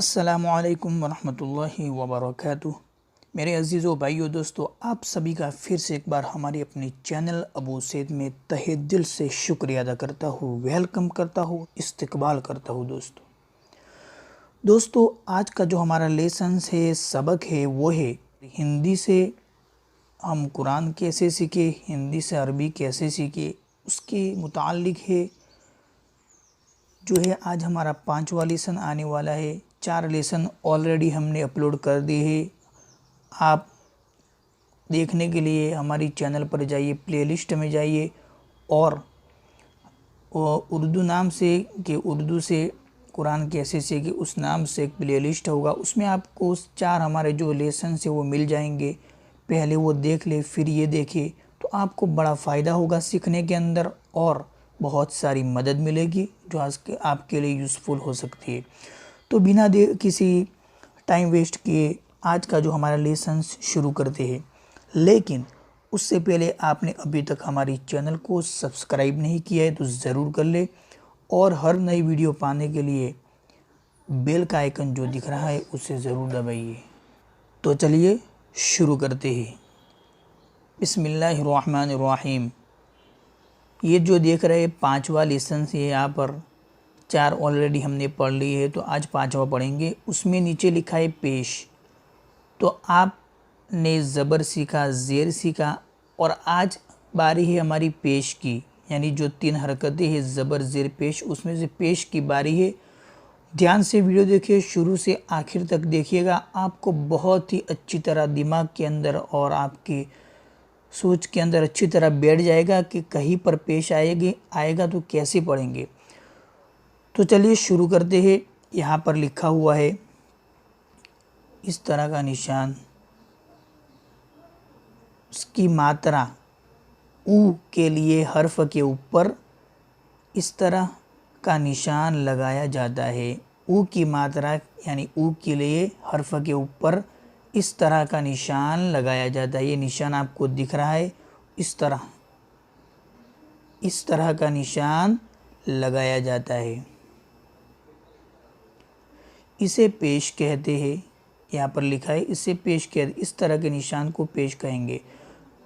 अस्सलामुअलैकुम वरहमतुल्लाहि वबरकातुह। मेरे अज़ीज़ों भाइयों दोस्तों, आप सभी का फिर से एक बार हमारी अपनी चैनल अबू सैद में तहे दिल से शुक्रिया अदा करता हूँ, वेलकम करता हूँ, इस्तकबाल करता हूँ। दोस्तों आज का जो हमारा लेसन है, सबक है, वो है हिंदी से हम कुरान कैसे सीखे, हिंदी से अरबी कैसे सीखे, उसके मुताल्लिक़ है जो है आज हमारा 5वां लेसन आने वाला है। 4 लेसन ऑलरेडी हमने अपलोड कर दिए हैं। आप देखने के लिए हमारी चैनल पर जाइए, प्लेलिस्ट में जाइए और उर्दू नाम से कि उर्दू से कुरान कैसे सीखे उस नाम से एक प्लेलिस्ट होगा, उसमें आपको उस 4 हमारे जो लेसन से वो मिल जाएंगे। पहले वो देख ले, फिर ये देखे, तो आपको बड़ा फ़ायदा होगा सीखने के अंदर और बहुत सारी मदद मिलेगी जो आज के आपके लिए यूज़फुल हो सकती है। तो बिना किसी टाइम वेस्ट किए आज का जो हमारा लेसन शुरू करते हैं, लेकिन उससे पहले आपने अभी तक हमारी चैनल को सब्सक्राइब नहीं किया है तो ज़रूर कर ले और हर नई वीडियो पाने के लिए बेल का आइकन जो दिख रहा है उसे ज़रूर दबाइए। तो चलिए शुरू करते हैं। बिस्मिल्लाहिर्रहमानिर्रहीम। ये जो देख रहे 5वां लेसन है, यहाँ पर 4 ऑलरेडी हमने पढ़ ली है, तो आज 5वां पढ़ेंगे। उसमें नीचे लिखा है पेश। तो आपने ज़बर सीखा, ज़ेर सीखा और आज बारी है हमारी पेश की, यानी जो 3 हरकतें हैं ज़बर ज़ेर पेश, उसमें से पेश की बारी है। ध्यान से वीडियो देखिए, शुरू से आखिर तक देखिएगा, आपको बहुत ही अच्छी तरह दिमाग के अंदर और आपकी सोच के अंदर अच्छी तरह बैठ जाएगा कि कहीं पर पेश आएगा तो कैसे पढ़ेंगे। तो चलिए शुरू करते हैं। यहाँ पर लिखा हुआ है इस तरह का निशान, उसकी मात्रा ऊ के लिए हर्फ के ऊपर इस तरह का निशान लगाया जाता है। ऊ की मात्रा यानी ऊ के लिए हर्फ के ऊपर इस तरह का निशान लगाया जाता है। ये निशान आपको दिख रहा है, इस तरह का निशान लगाया जाता है। इसे पेश कहते हैं। यहाँ पर लिखा है इसे पेश कहते, इस तरह के निशान को पेश कहेंगे।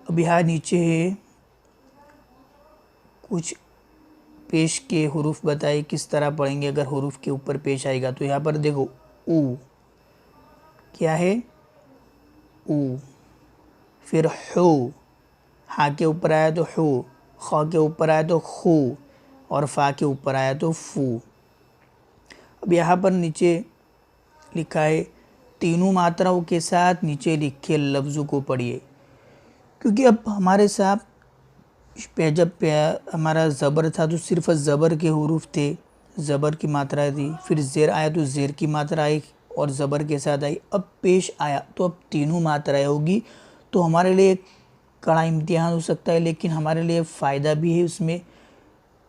अब यहाँ नीचे है कुछ पेश के हुरूफ बताए किस तरह पढ़ेंगे अगर हुरूफ के ऊपर पेश आएगा। तो यहाँ पर देखो ऊ क्या है, ऊ। फिर हू, हा के ऊपर आया तो हू, ख के ऊपर आया तो खू और फा के ऊपर आया तो फू। अब यहाँ पर नीचे लिखा है तीनों मात्राओं के साथ नीचे लिखे लफ्ज़ों को पढ़िए, क्योंकि अब हमारे साथ जब हमारा ज़बर था तो सिर्फ ज़बर के हुरूफ थे, ज़बर की मात्रा थी। फिर ज़ेर आया तो ज़ेर की मात्रा आई और ज़बर के साथ आई। अब पेश आया तो अब तीनों मात्राएं होगी। तो हमारे लिए कड़ा इम्तिहान हो सकता है, लेकिन हमारे लिए फ़ायदा भी है उसमें।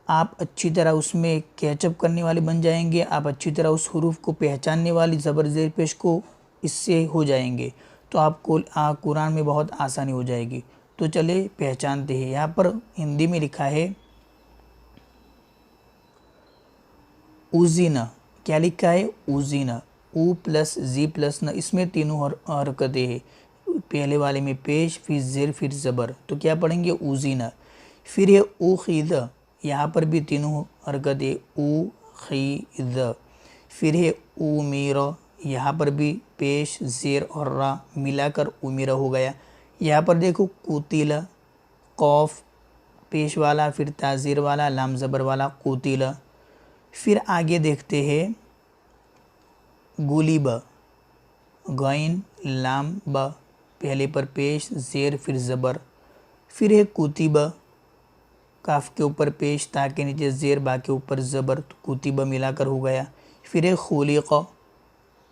आप अच्छी तरह उसमें कैचअप करने वाले बन जाएंगे, आप अच्छी तरह उस हुरूफ को पहचानने वाली ज़बर ज़ेर पेश को इससे हो जाएंगे, तो आपको कुरान में बहुत आसानी हो जाएगी। तो चले पहचानते हैं। यहाँ पर हिंदी में लिखा है उज़ीना। क्या लिखा है, उज़ीना। ऊ प्लस जी प्लस न, इसमें तीनों हरकतें हैं। पहले वाले में पेश, फिर ज़ेर, फिर ज़बर। तो क्या पढ़ेंगे, उज़ीना। फिर है उखीद, यहाँ पर भी तीनों हरकतें, उखीद। फिर है उमीर, यहाँ पर भी पेश, ज़ेर और रा मिलाकर उमीर हो गया। यहाँ पर देखो कुतिला, कौफ पेश वाला, फिर ताज़ीर वाला, लाम ज़बर वाला, कुतिला। फिर आगे देखते हैं गुलिब, गैन लाम ब, पहले पर पेश, ज़ेर, फिर ज़बर। फिर है कुतिब, काफ के ऊपर पेश, ता के नीचे ज़ेर, बा के ऊपर ज़बर, तो कुतिब मिलाकर हो गया। फिर है खुलिक़,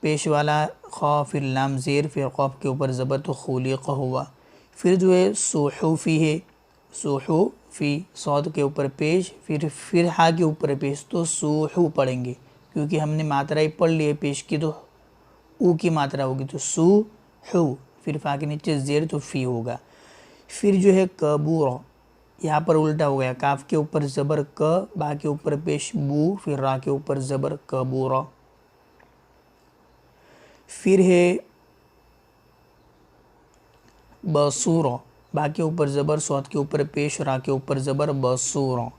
पेश वाला ख, फिर लाम ज़ेर, फिर क़ाफ के ऊपर ज़बर, तो खुलिक़ हुआ। फिर जो है सुहूफ़ी है, सुहूफ़ी, सौद के ऊपर पेश, फिर हा के ऊपर पेश, तो सुहू पढ़ेंगे, क्योंकि हमने मात्राएं पढ़ ली है पेश की, तो ऊ की मात्रा होगी, तो सुहू। फिर फा के नीचे ज़ेर, तो फ़ी होगा। फिर जो है कबूर, यहाँ पर उल्टा हो गया, काफ के ऊपर ज़बर क, बा के ऊपर पेश बू, फिर रा के ऊपर ज़बर कबूर। फिर है बसूर, बा के ऊपर ज़बर, सौद के ऊपर पेश, रा के ऊपर ज़बर, बसूर।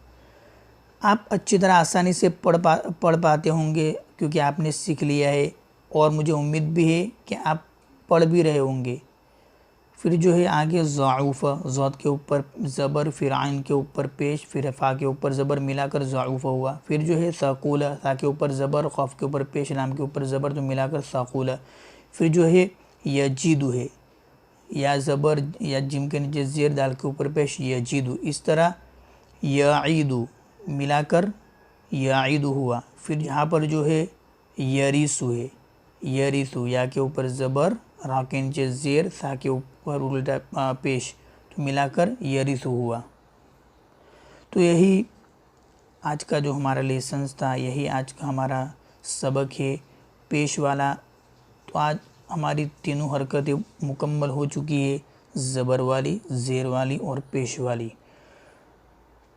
आप अच्छी तरह आसानी से पढ़ पाते होंगे क्योंकि आपने सीख लिया है, और मुझे उम्मीद भी है कि आप पढ़ भी रहे होंगे। फिर जो है आगे ज़ाऊफ़ा, ज़ौद के ऊपर ज़बर, फिर आइन के ऊपर पेश, फिर फ़ा के ऊपर ज़बर मिलाकर ज़ाऊफ़ा हुआ। फिर जो है साक़ूला, सा के ऊपर ज़बर, ख़ाफ़ के ऊपर पेश, लाम के ऊपर ज़बर, तो मिलाकर साक़ूला। फिर जो है यजीदु है, या ज़बर या जिम के नीचे ज़ेर, दाल के ऊपर पेश, यजीदु। इस तरह यईदु मिलाकर यईदु हुआ। फिर यहाँ पर जो है यरीसु है, यरीसु, या के ऊपर ज़बर, रा के नीचे ज़ेर, सा के ऊपर उल्टा पेश, तो मिलाकर यरीसु हुआ। तो यही आज का जो हमारा लेसन्स था, यही आज का हमारा सबक है पेश वाला। तो आज हमारी तीनों हरकतें मुकम्मल हो चुकी है, ज़बर वाली, ज़ेर वाली और पेश वाली।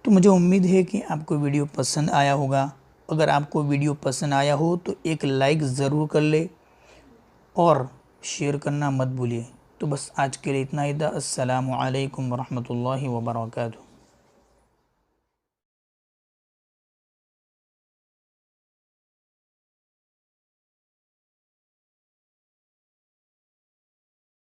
तो मुझे उम्मीद है कि आपको वीडियो पसंद आया होगा। अगर आपको वीडियो पसंद आया हो तो एक लाइक ज़रूर कर ले और शेयर करना मत भूलिए। तो बस आज के लिए इतना ही था। अस्सलामु अलैकुम वरहमतुल्लाहि वबरकातुहू।